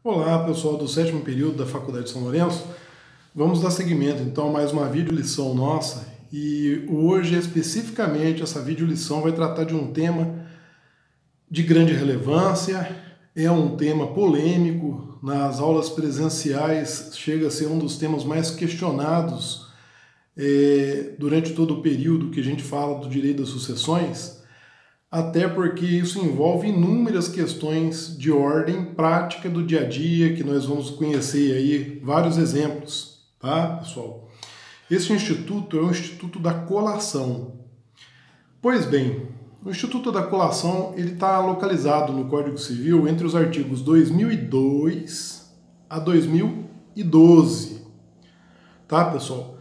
Olá, pessoal do sétimo período da Faculdade de São Lourenço. Vamos dar seguimento então a mais uma videolição nossa e hoje especificamente essa videolição vai tratar de um tema de grande relevância, é um tema polêmico, nas aulas presenciais chega a ser um dos temas mais questionados durante todo o período que a gente fala do direito das sucessões, até porque isso envolve inúmeras questões de ordem prática do dia a dia, que nós vamos conhecer aí vários exemplos, tá, pessoal? Esse instituto é o Instituto da Colação. Pois bem, o Instituto da Colação ele está localizado no Código Civil entre os artigos 2002 a 2012, tá, pessoal?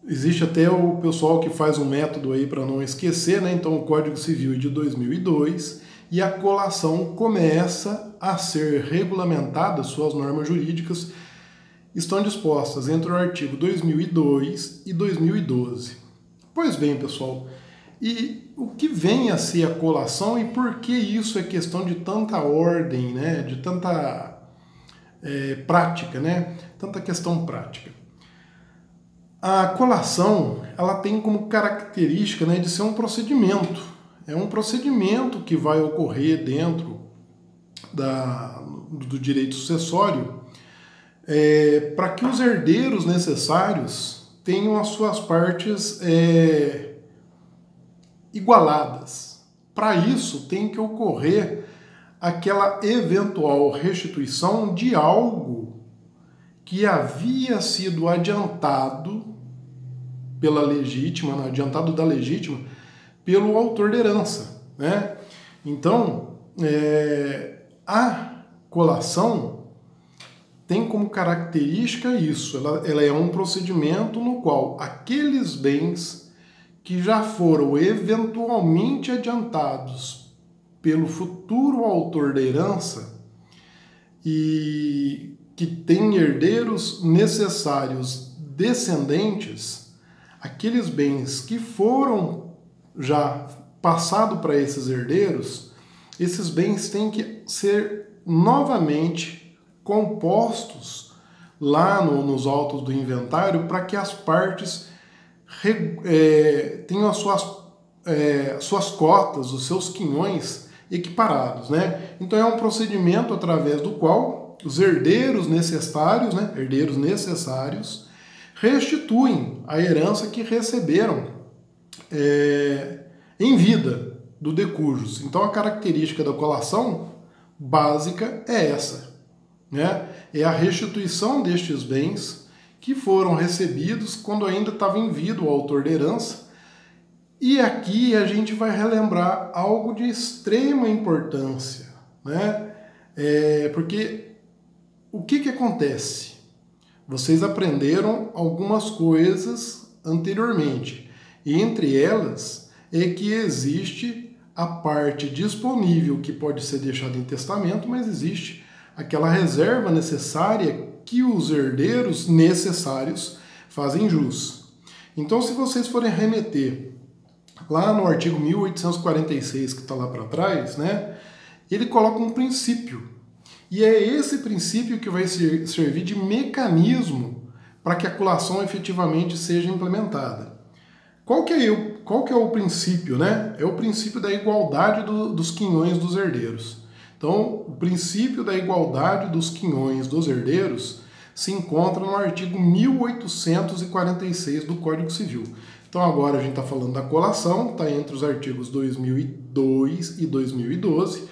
Existe até o pessoal que faz um método aí para não esquecer, né? Então o Código Civil é de 2002 e a colação começa a ser regulamentada, suas normas jurídicas estão dispostas entre o artigo 2002 e 2012. Pois bem, pessoal, e o que vem a ser a colação e por que isso é questão de tanta ordem, né? De tanta prática, né? Tanta questão prática. A colação, ela tem como característica, né, de ser um procedimento. É um procedimento que vai ocorrer dentro do direito sucessório para que os herdeiros necessários tenham as suas partes igualadas. Para isso, tem que ocorrer aquela eventual restituição de algo que havia sido adiantado pela legítima, adiantado da legítima, pelo autor da herança, né? Então, a colação tem como característica isso, ela é um procedimento no qual aqueles bens que já foram eventualmente adiantados pelo futuro autor da herança e que tem herdeiros necessários descendentes, aqueles bens que foram já passados para esses herdeiros, esses bens têm que ser novamente compostos lá nos autos do inventário para que as partes tenham as suas cotas, os seus quinhões equiparados, né? Então é um procedimento através do qual os herdeiros necessários, restituem a herança que receberam em vida do decujus. Então a característica da colação básica é essa, né? É a restituição destes bens que foram recebidos quando ainda estava em vida o autor da herança. E aqui a gente vai relembrar algo de extrema importância, né? Porque o que acontece? Vocês aprenderam algumas coisas anteriormente, e entre elas é que existe a parte disponível que pode ser deixada em testamento, mas existe aquela reserva necessária que os herdeiros necessários fazem jus. Então, se vocês forem remeter lá no artigo 1846, que está lá para trás, né, ele coloca um princípio. E é esse princípio que vai servir de mecanismo para que a colação efetivamente seja implementada. Qual que é o princípio, né? É o princípio da igualdade dos quinhões dos herdeiros. Então, o princípio da igualdade dos quinhões dos herdeiros se encontra no artigo 1846 do Código Civil. Então agora a gente está falando da colação, está entre os artigos 2002 e 2012,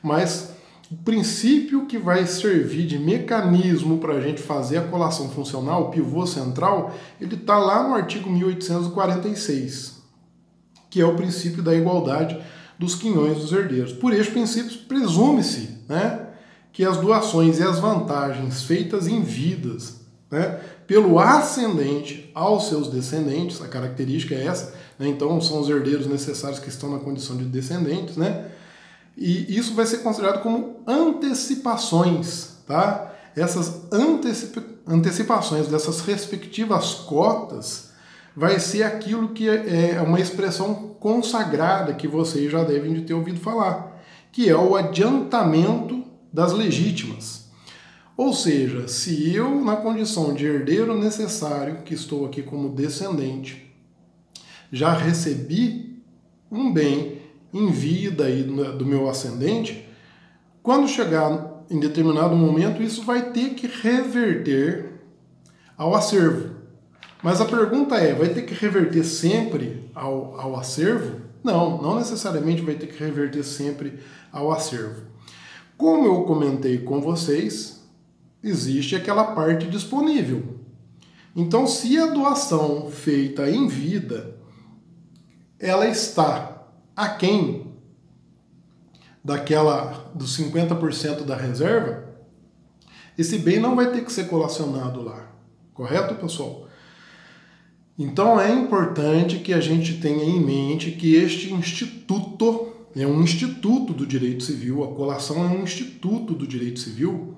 mas o princípio que vai servir de mecanismo para a gente fazer a colação funcional, o pivô central, ele está lá no artigo 1846, que é o princípio da igualdade dos quinhões dos herdeiros. Por este princípio, presume-se, né, que as doações e as vantagens feitas em vidas, né, pelo ascendente aos seus descendentes, a característica é essa, né, então são os herdeiros necessários que estão na condição de descendentes, né, e isso vai ser considerado como antecipações, tá? Essas antecipações dessas respectivas cotas vai ser aquilo que é uma expressão consagrada que vocês já devem de ter ouvido falar, que é o adiantamento das legítimas. Ou seja, se eu, na condição de herdeiro necessário, que estou aqui como descendente, já recebi um bem em vida aí do meu ascendente, quando chegar em determinado momento, isso vai ter que reverter ao acervo. Mas a pergunta é, vai ter que reverter sempre ao acervo? Não, não necessariamente vai ter que reverter sempre ao acervo. Como eu comentei com vocês, existe aquela parte disponível. Então, se a doação feita em vida, ela está aquém dos 50% da reserva, esse bem não vai ter que ser colacionado lá. Correto, pessoal? Então é importante que a gente tenha em mente que este instituto é um instituto do direito civil, a colação é um instituto do direito civil,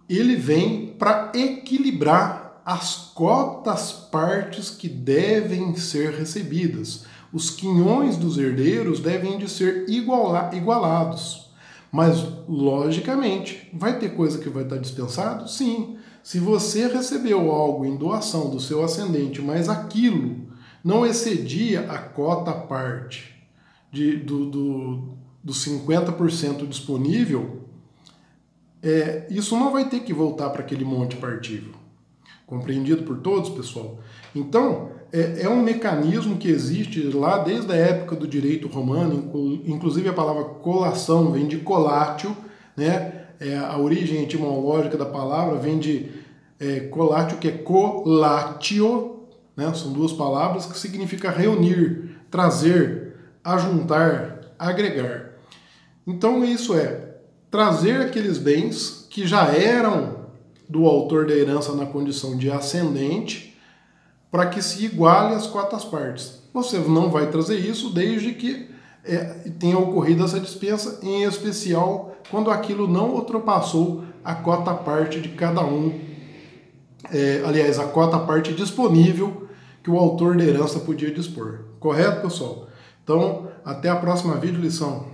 ele vem para equilibrar as cotas partes que devem ser recebidas. Os quinhões dos herdeiros devem de ser igualados. Mas, logicamente, vai ter coisa que vai estar dispensado? Sim. Se você recebeu algo em doação do seu ascendente, mas aquilo não excedia a cota parte do 50% disponível, isso não vai ter que voltar para aquele monte partível. Compreendido por todos, pessoal? Então, é um mecanismo que existe lá desde a época do direito romano, inclusive a palavra colação vem de colatio, né? A origem etimológica da palavra vem de colatio, que é colatio, né? São duas palavras que significa reunir, trazer, ajuntar, agregar. Então isso é trazer aqueles bens que já eram do autor da herança na condição de ascendente para que se iguale as cotas partes. Você não vai trazer isso desde que tenha ocorrido essa dispensa, em especial quando aquilo não ultrapassou a cota parte de cada um, aliás, a cota parte disponível que o autor da herança podia dispor. Correto, pessoal? Então, até a próxima videolição.